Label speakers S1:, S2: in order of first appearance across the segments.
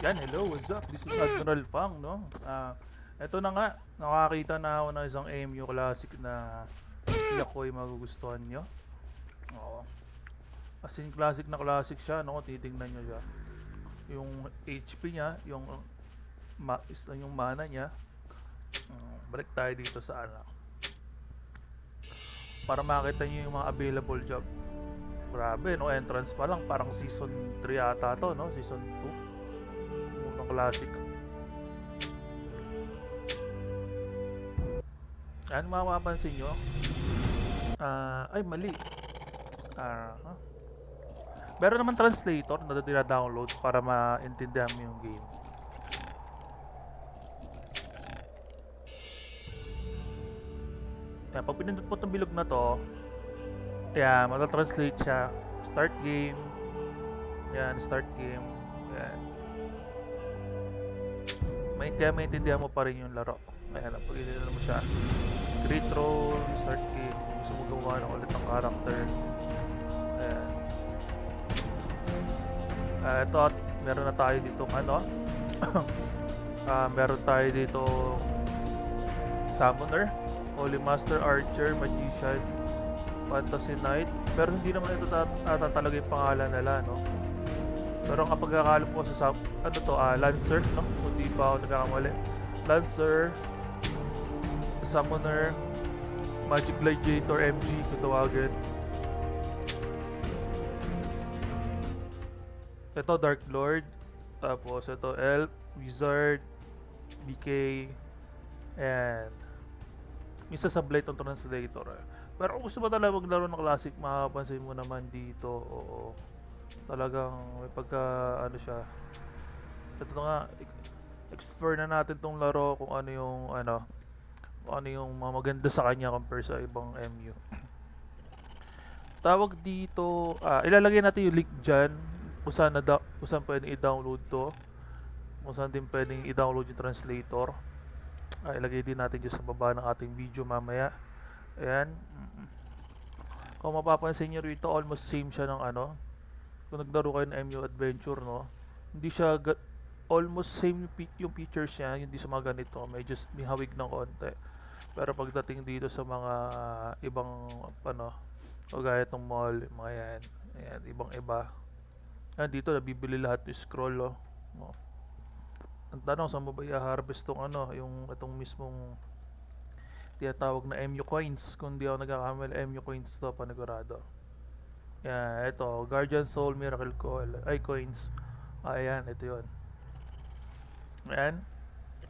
S1: Yan, hello, what's up? This is Admiral Fang, no? Eto na nga, nakakita na ako ng isang AMU Classic na tiyak ko ay magugustuhan nyo. Oo. As in, classic siya, no? Titingnan nyo siya. Yung HP niya, yung mana niya. Balik tayo dito sa ano. Para makita nyo yung mga available job. Grabe, no? Entrance pa lang, parang season 3 ata to, no? Season 2. Yung classic. Yan, mapapansin nyo. Ay, mali. Huh? Meron naman translator na dina-download para maintindihan mo yung game. Kaya pag pinindot mo itong bilog na to, yan, mata-translate siya. Start game. Yan, start game. Yan. Kaya maintindihan mo pa rin yung laro. Ayan, pag inilala mo siya. Create role, start game. Gusto mo gumawa ng ulit ng character. Ayan. Ito, meron na tayo dito ano. Meron tayo dito Summoner, Holy Master, Archer, Magician, Fantasy Knight. Pero hindi naman ito talaga yung pangalan nila, no? Pero ang pagkakalam ko sa ano to, Lancer, no? Kung di pa ako nagkakamali. Lancer, Summoner, Magic Gladiator, MG, kung tawagin. Ito, Dark Lord. Tapos ito, Elf, Wizard, BK, and minsan sablay itong translator. Pero kung gusto mo talaga maglaro ng classic, makapansin mo naman dito, oo. Talagang may pagka, ano siya. Ito nga, explore na natin tong laro kung ano yung, mga maganda sa kanya compare sa ibang MU. Tawag dito, ilalagay natin yung link dyan kung saan pwedeng i-download to. Kung saan din pwedeng i-download yung translator. Ilagay din natin dyan sa baba ng ating video mamaya. Ayan. Kung mapapansin nyo rito, almost same siya ng ano. Kung naglaro kayo ng MU Adventure, no? Hindi siya almost same yung features niya, hindi sa mga ganito. Medyo may hawig ng konti. Pero pagdating dito sa mga ibang ano, o gaya itong mall, mga yan. Ayan, ibang iba. Ayan, dito nabibili lahat yung scroll, oh. No? Ang tanong, saan mo ba i-harvest tong ano, yung itong mismong tinatawag na MU coins. Kung di ako nagkakamali, MU coins to, panigurado. Yan, ito, Guardian Soul Miracle Coil, ay coins. Ayan, ito yun. Ayan,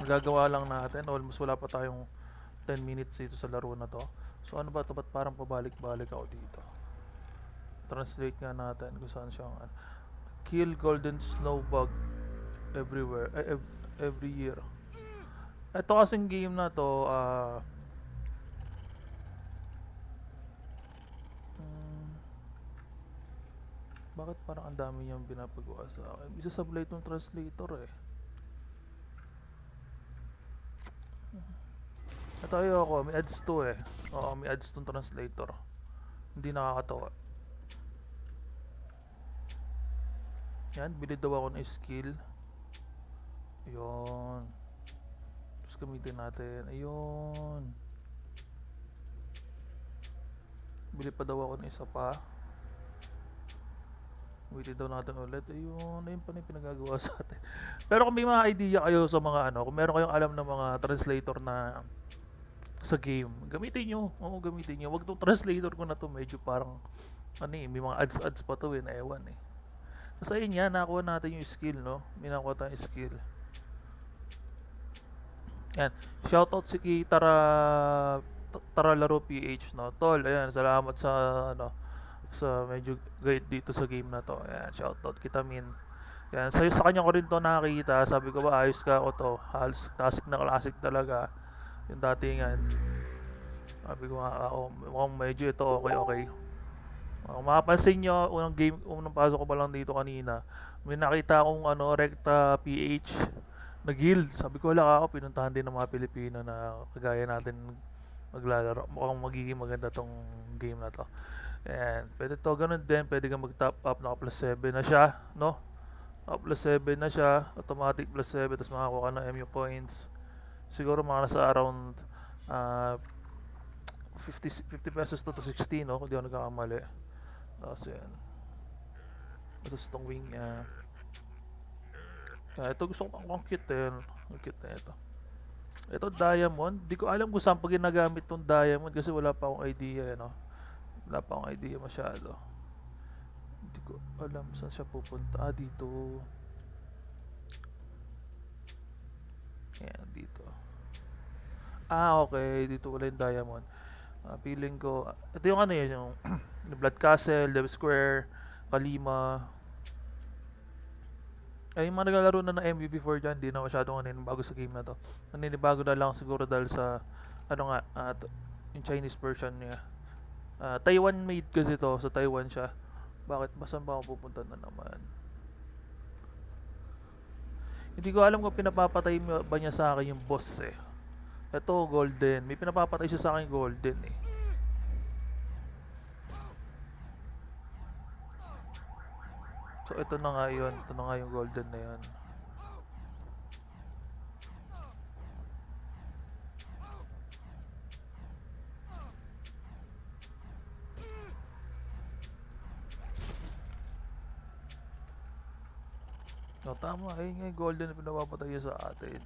S1: magagawa lang natin. Almost wala pa tayong 10 minutes dito sa laro na to. So ano ba ito? Ba't parang pabalik-balik ako dito? Translate nga natin kung saan siya. Kill golden snowbug everywhere, every year. Ito kasing game na to, bakit parang ang dami niyang binapagawa sa akin? Isa sablay itong translator eh. Ito ayoko, may ads to eh. Oo, may ads tong translator. Hindi nakakatawa. Yan, bili daw ako ng skill. Ayun. Tapos gamitin natin. Ayun. Bili pa daw ako ng isa pa. Bili daw natin ulit. Ayun. Ayun pa na yung pinagagawa sa atin. Pero kung may mga idea kayo sa mga ano, kung meron kayong alam ng mga translator na sa game, gamitin nyo. Oo, gamitin nyo. Wag tong translator ko na to. Medyo parang, ano eh, may mga ads pa to eh, na ewan eh. Kasi ayun yan, nakuha natin yung skill, no? May nakuha tayong skill. Yan. Shoutout si Tara Laro PH, no? Tol, ayan, salamat sa ano, sa medyo guide dito sa game na to. Ayan, shoutout kita min. Yan, sa kanya ko rin to nakita. Sabi ko ba, ayos ka ako to. Halos classic talaga. Yung datingan. Sabi ko nga, mukhang medyo ito okay. Kung makapansin nyo, unang pasok ko pa lang dito kanina, may nakita akong ano, Recta PH na guild. Sabi ko, wala ako, pinuntahan din ng mga Pilipino na kagaya natin maglalaro. Mukhang magiging maganda tong game na to. And pwede to, ganun din, pwede kang mag-top up, naka plus 7 na siya, no? Plus 7 na siya, automatic plus 7, tapos makakuha ka ng MU coins. Siguro mga nasa around uh, 50 pesos to 16, no? Kung di ako nagkakamali. Tapos yan. Tapos itong wing niya. Ito gusto ko ang cute eh. Ang cute na ito. Ito diamond. Di ko alam kung saan pa ginagamit tong diamond kasi wala pa akong idea, no? Wala pa akong idea masyado. Hindi ko alam saan siya pupunta. Dito. Ayan, dito. Okay. Dito wala yung diamond. Feeling ko, ito yung ano yun, yung Blood Castle, Dev Square, Kalima. Yung mga naglalaro na ng MU before dyan, di na masyadong bago sa game na to. Naninibago na lang siguro dahil sa, yung Chinese version niya. Taiwan made kasi to, sa Taiwan siya. Bakit? Saan ba ako pupunta na naman? Hindi ko alam kung pinapapatay ba niya sa akin yung boss eh. Ito, golden. May pinapapatay siya sa akin golden eh. So, ito na nga yun. Ito na nga yung golden na yun. Tama. Ayun nga yung golden na pinapapatay niya sa atin.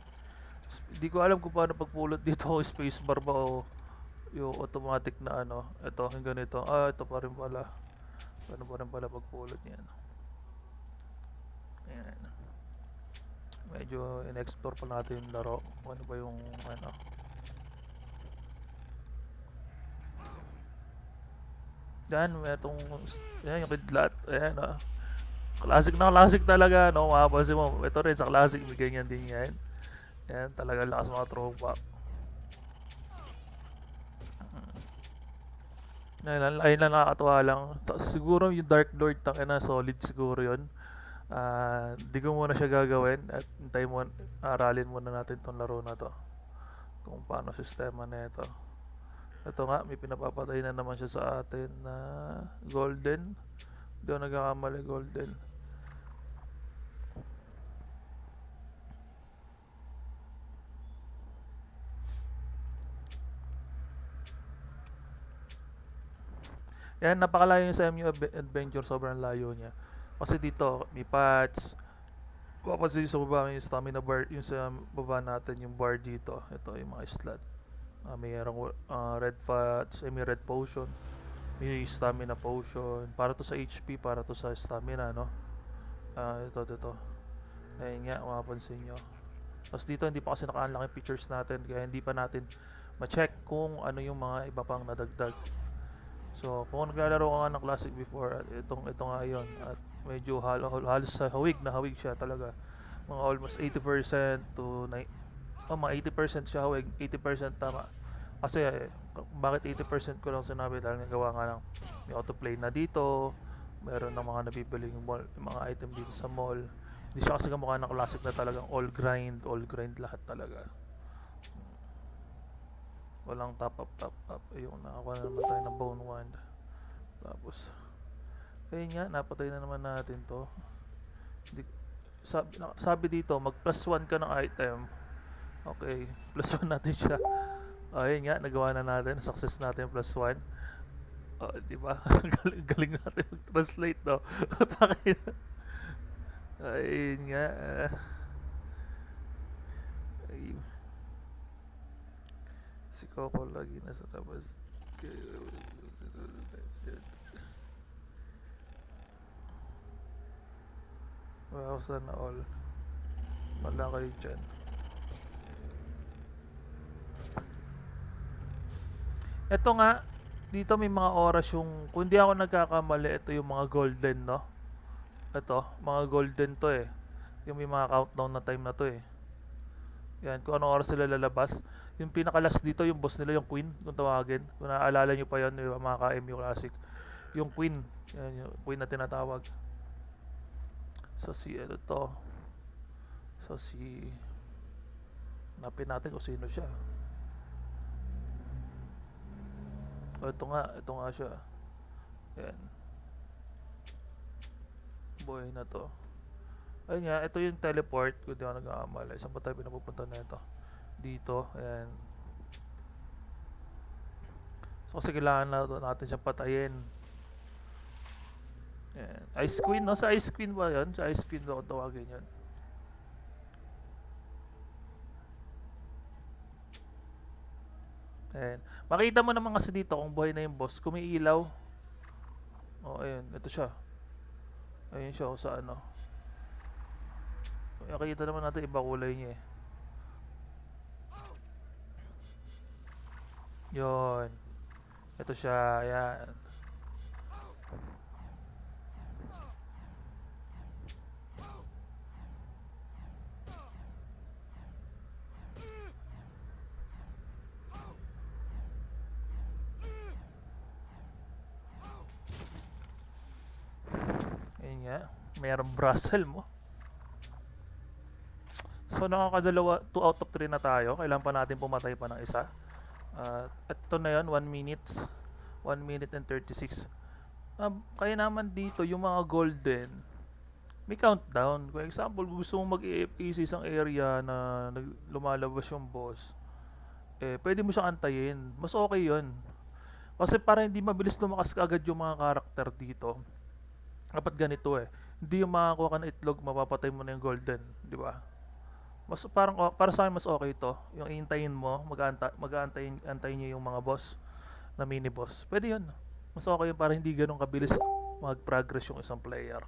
S1: Hindi ko alam kung paano pagpulot dito o spacebar ba o yung automatic na ano. Ito, yung ganito. Ito pa rin pala. Paano pa rin pala pagpulot niyan. Ayan. Medyo in-explore pa natin yung laro. Ano ba yung ano. Yan, yung kidlat. Ayan, classic na classic talaga, no? Makapansin mo, ito rin sa classic, may ganyan din yan. Yan, talaga lakas mga throwback. Ayun lang nakakatuwa lang. Siguro yung Dark Lord, na solid siguro yun. Di ko muna siya gagawin at aralin muna natin tong laro na to. Kung paano sistema na ito. Ito nga, may pinapapatay na naman siya sa atin na golden. Hindi ako nagkakamali, golden. Yan, napakalayo yung sa MU Adventure, sobrang layo niya. Kasi dito, may paths. Papansin sa baba, yung stamina bar, yung sa baba natin, yung bar dito. Ito, yung mga slot. Mayroong red fats, may red potion. May stamina potion. Para to sa HP, para to sa stamina, no? Ito. Ayun nga, mapapansin nyo. Tapos dito, hindi pa kasi naka-unlock yung pictures natin. Kaya hindi pa natin ma-check kung ano yung mga iba pang nadagdag. So, kung naglalaro ka nga ng classic before, at ito nga yun. At medyo halos sa hawig siya talaga. Mga almost 80% to mga 80% siya hawig, 80% tama. Kasi bakit 80% ko lang sinabi dahil nagawa nga lang may autoplay na dito, meron ng mga nabibili yung mga item dito sa mall. Hindi siya kasi kamukha ng classic na talagang all grind lahat talaga. Walang top up. Ayun, nakakuha na naman tayo ng bone wand. Tapos, ayun nga, napatay na naman natin to. Sabi dito, mag plus 1 ka ng item. Okay, plus 1 natin siya. Ayun nga, nagawa na natin. Success natin plus 1. Diba? galing natin mag-translate, no? Ayun nga. Si Coco lagi nasa labas. Wow, sana all. Wala kayo dyan. Ito nga, dito may mga oras yung, kung di ako nagkakamali, ito yung mga golden, no? Ito, mga golden to eh. Yung may mga countdown na time na to eh. Yan, kung anong oras sila lalabas. Yung pinaka-last dito, yung boss nila, yung Queen, kung tawagin. Kung naaalala nyo pa yun, yung mga ka-MU Classic. Yung Queen, yan, yung Queen na tinatawag. So, ano to? So, napin natin kung sino siya. Ito nga siya. Yan. Boy na to. Ayun nga, ito yung teleport. Kung di ako nag-aamal. Isang pa tayo pinapupunta na ito. Dito. Ayan. So kasi kailangan na natin siyang patayin. Ayan. Ice Queen, no? Sa Ice Queen ba yun? Sa Ice Queen ba kung tawagin yun? Ayan. Makita mo naman kasi dito kung buhay na yung boss. Kung may ilaw. Oh, ayun. Ito siya. Ayun siya kung sa ano. Nakikita naman natin iba kulay niya eh. Yun. Ito siya. Ayan. Ayun nga. Mayroong Brussel mo. So nakakadalawa, 2 out of 3 na tayo. Kailangan pa natin pumatay pa ng isa. Ito na yun, 1 minutes. 1 minute and 36. Kaya naman dito, yung mga golden, may countdown. For example, gusto mong mag-AFK sa isang area na lumalabas yung boss, pwede mo siyang antayin. Mas okay yun. Kasi para hindi mabilis lumakas agad yung mga karakter dito, dapat ganito eh. Hindi yung makakuha ka ng itlog, mapapatay mo na yung golden. Di ba? Mas parang para sa akin mas okay ito. Yung iintayin mo, antayin niyo yung mga boss na mini boss. Pwede 'yun. Mas okay yun para hindi ganun kabilis mag-progress yung isang player.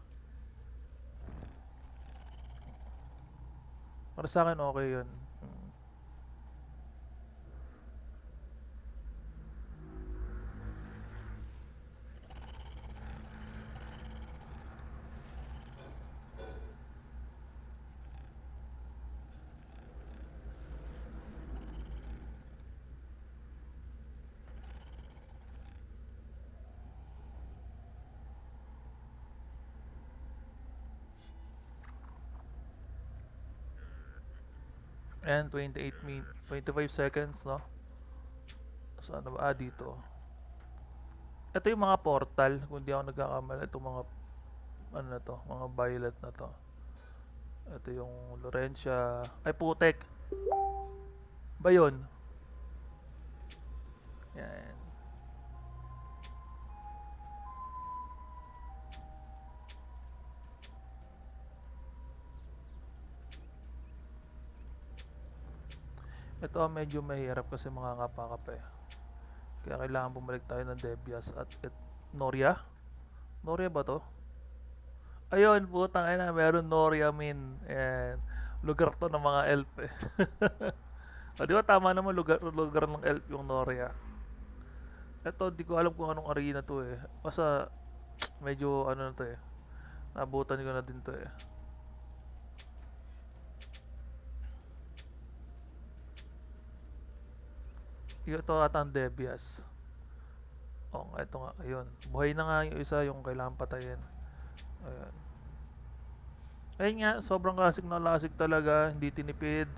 S1: Para sa akin okay 'yun. And 25 seconds, no? Saan na ba? Dito. Ito yung mga portal, kung di ako nagkakamali. Ito mga, ano na to, mga violet na to. Ito yung Laurentia. Ay, putek. Ba yun? Yan. Ito medyo mahirap kasi mga kapakape. Kaya kailangan bumalik tayo ng Debias at Noria? Noria ba to? Ayun, putang ina, meron Noria min. Ayan. Lugar to ng mga elf eh. O, di ba tama naman lugar ng elf yung Noria. Ito, di ko alam kung anong arena to eh. Basta, medyo ano na to eh. Nabutan ko na din to eh. Ito ata ang Debias. Oh, ito nga, ayun. Buhay na nga yung isa, yung kailangan patayin. Ayun. Ayun nga, sobrang classic na classic talaga, hindi tinipid.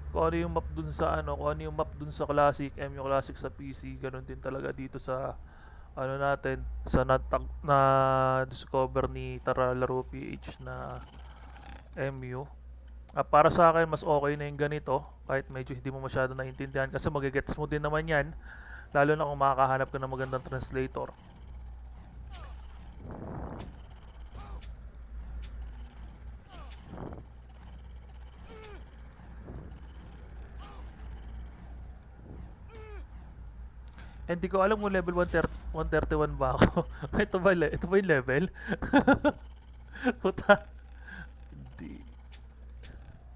S1: Kung ano yung map dun sa ano, kung ano yung map dun sa classic, yung classic sa PC, ganun din talaga dito sa ano natin, sa na discover ni Tara Laro PH na MU. Para sa akin, mas okay na yung ganito, kahit medyo hindi mo masyado naintindihan kasi magigets mo din naman yan, lalo na kung makakahanap ka ng magandang translator. Hindi ko alam kung level 131 ba ako. Ito ba yung level? Puta. Hindi.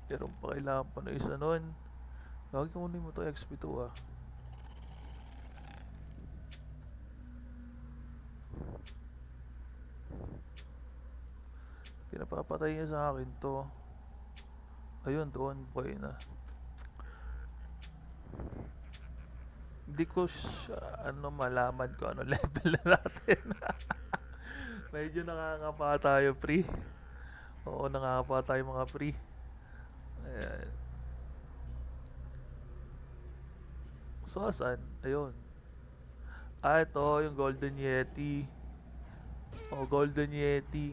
S1: Meron pa kailangan pa na isa nun. Gagawin ko muna mo to XP2 ah. Pinapapatay niya sa akin to. Ayun, doon. Buhay na. Hindi ko ano malaman ko ano level na natin. Medyo nakakapa tayo pre. Oo, nakakapa tayo mga pre. Ayan. So, saan? Ayun. Ito yung Golden Yeti. Oh, Golden Yeti.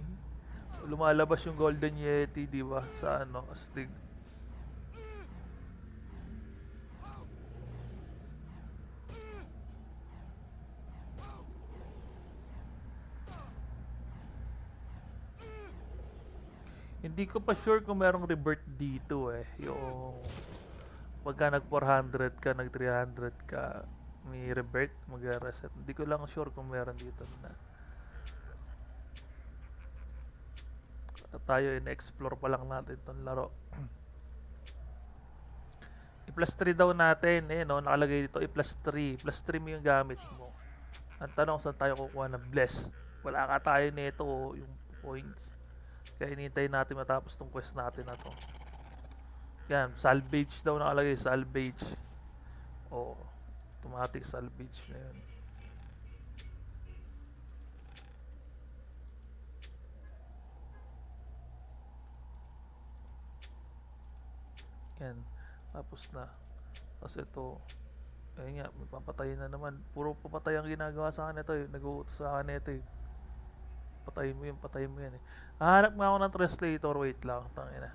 S1: lumalabas yung Golden Yeti, di ba? Sa ano, astig. Hindi ko pa sure kung merong revert dito eh. Yung pagka nag 400 ka, nag 300 ka, may revert, mag-reset. Hindi ko lang sure kung meron dito na. Tayo in-explore pa lang natin itong laro. I-plus 3 daw natin. Eh, no? Nakalagay dito, i-plus 3. Plus 3 mo yung gamit mo. Ang tanong, saan tayo kukuha ng bless? Wala ka tayo nito, yung points. Kaya hinihintay natin matapos tong quest natin na to. Yan, salvage daw nakalagay, salvage. Oo, automatic salvage na yun. Yan, tapos na. Tapos ito, ayun nga, may papatayin na naman. Puro papatay ang ginagawa sa akin ito eh. Nag-uutos sa akin ito eh. Patayin mo yan eh. Hahanap nga ako ng translator, wait lang. Tangina.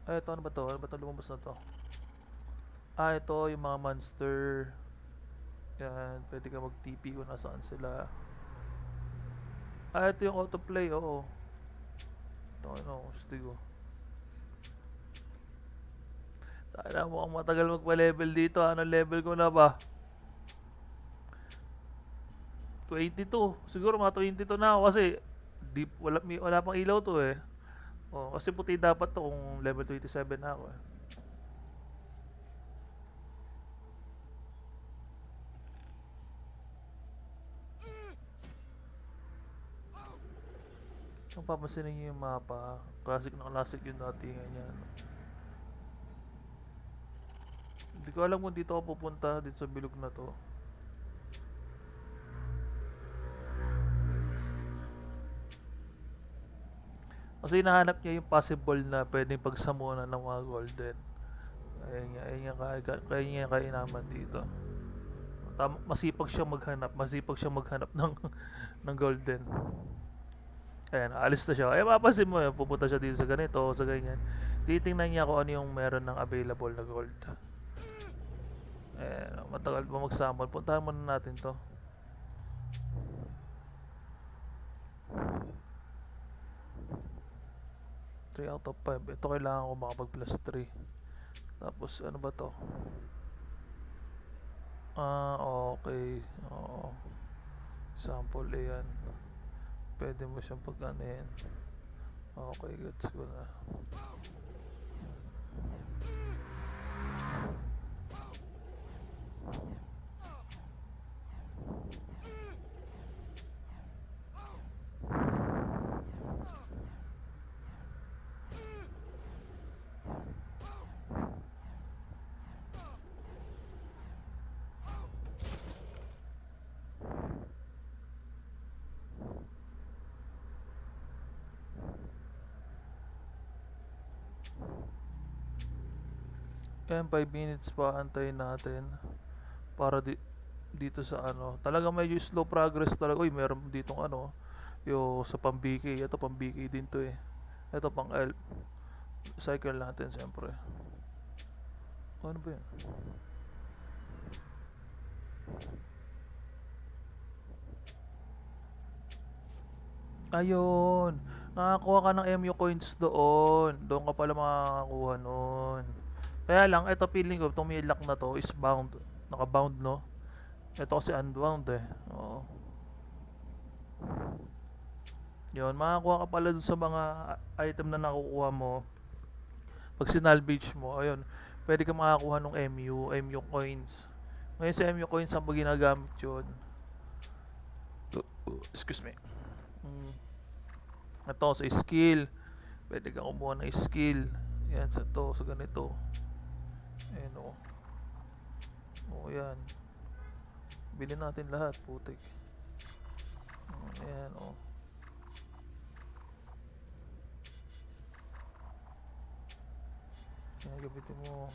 S1: Ay, ito, ano ba to? Ano ba to lumabas na to? Ah, ito, yung mga monster. Yan, pwede ka mag-TP kung nasaan sila. Ah, ito yung autoplay, oo. Ito, ano, gusto ko. Tara, mukhang matagal magpa-level dito. Anong level ko na ba? 22. Siguro mga 22 na ako kasi wala pang ilaw to eh. Oh, kasi puti dapat to kung level 27 na ako eh. Kung papansinin nyo yung mapa, classic na classic yung datingan yan. Hindi ko alam kung dito ako pupunta, dito sa bilog na to. Kasi hinahanap niya yung possible na pwedeng pagsamunan ng mga golden. Ayun nga, kaya naman dito. Masipag siyang maghanap ng golden. Ayan, alis na siya. Eh, mapapansin mo, pupunta siya dito sa ganito, sa ganyan. Titingnan niya kung ano yung meron ng available na gold. Ayan, matagal pa mag-summon. Puntahan muna natin to. Three out of 5. Ito kailangan ko makapag plus 3. Tapos, ano ba to? Ah, okay. Oo. Sample, ayan. Pwede mo siyang pag-anin. Okay, gets ko na. Ayan, 5 minutes pa, antayin natin. Para dito sa ano. Talaga medyo slow progress talaga. Uy, meron ditong ano. Yung sa pambiki. Ito pambiki din to eh. Ito pang elf. Cycle natin siyempre. Ano ba yan? Ayun. Nakakuha ka ng MU coins doon. Doon ka pala makakakuha nun. Kaya lang, ito feeling ko, itong may lock na to is bound. Naka-bound, no? Ito kasi unbound eh. Oo. Yun, makakuha ka pala dun sa mga item na nakukuha mo. Pag sinalvage mo, ayun, pwede ka makakuha ng MU coins. Ngayon sa MU coins, ang ginagamit yun. Excuse me. Ito sa skill. Pwede ka kumuha ng skill. Yan sa to, sa ganito. Ayan o. O yan. Bilhin natin lahat, putik. Ayan o. Yan, gamitin mo.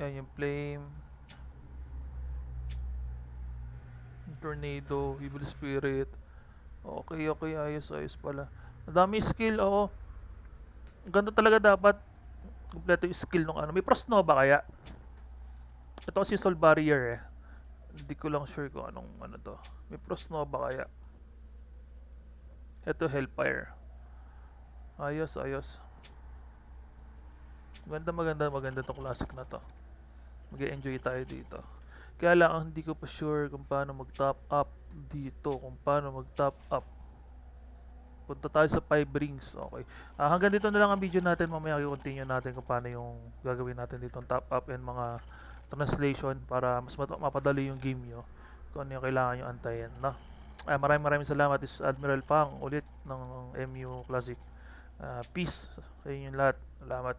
S1: Yan yung flame. Tornado, evil spirit. Okay, okay, ayos, ayos pala. Madami skill, oo. Ganda talaga dapat. Kompleto yung skill nung ano. May Frost Nova kaya? Ito kasi Soul Barrier eh. Hindi ko lang sure kung anong ano to. May Frost Nova kaya? Ito Hellfire. Ayos, ayos. Maganda tong classic na to. Mag-enjoy tayo dito. Kaya lang ang hindi ko pa sure kung paano mag-top up dito. Kung paano mag-top up. Punta tayo sa 5 rings. Okay. Hanggang dito na lang ang video natin. Mamaya i-continue natin kung paano yung gagawin natin dito ang top up and mga translation para mas mapadali yung game nyo. Kung ano yung kailangan nyo antayin. No? Maraming salamat. This is Admiral Fang ulit ng MU Classic. Peace sa inyong lahat. Salamat.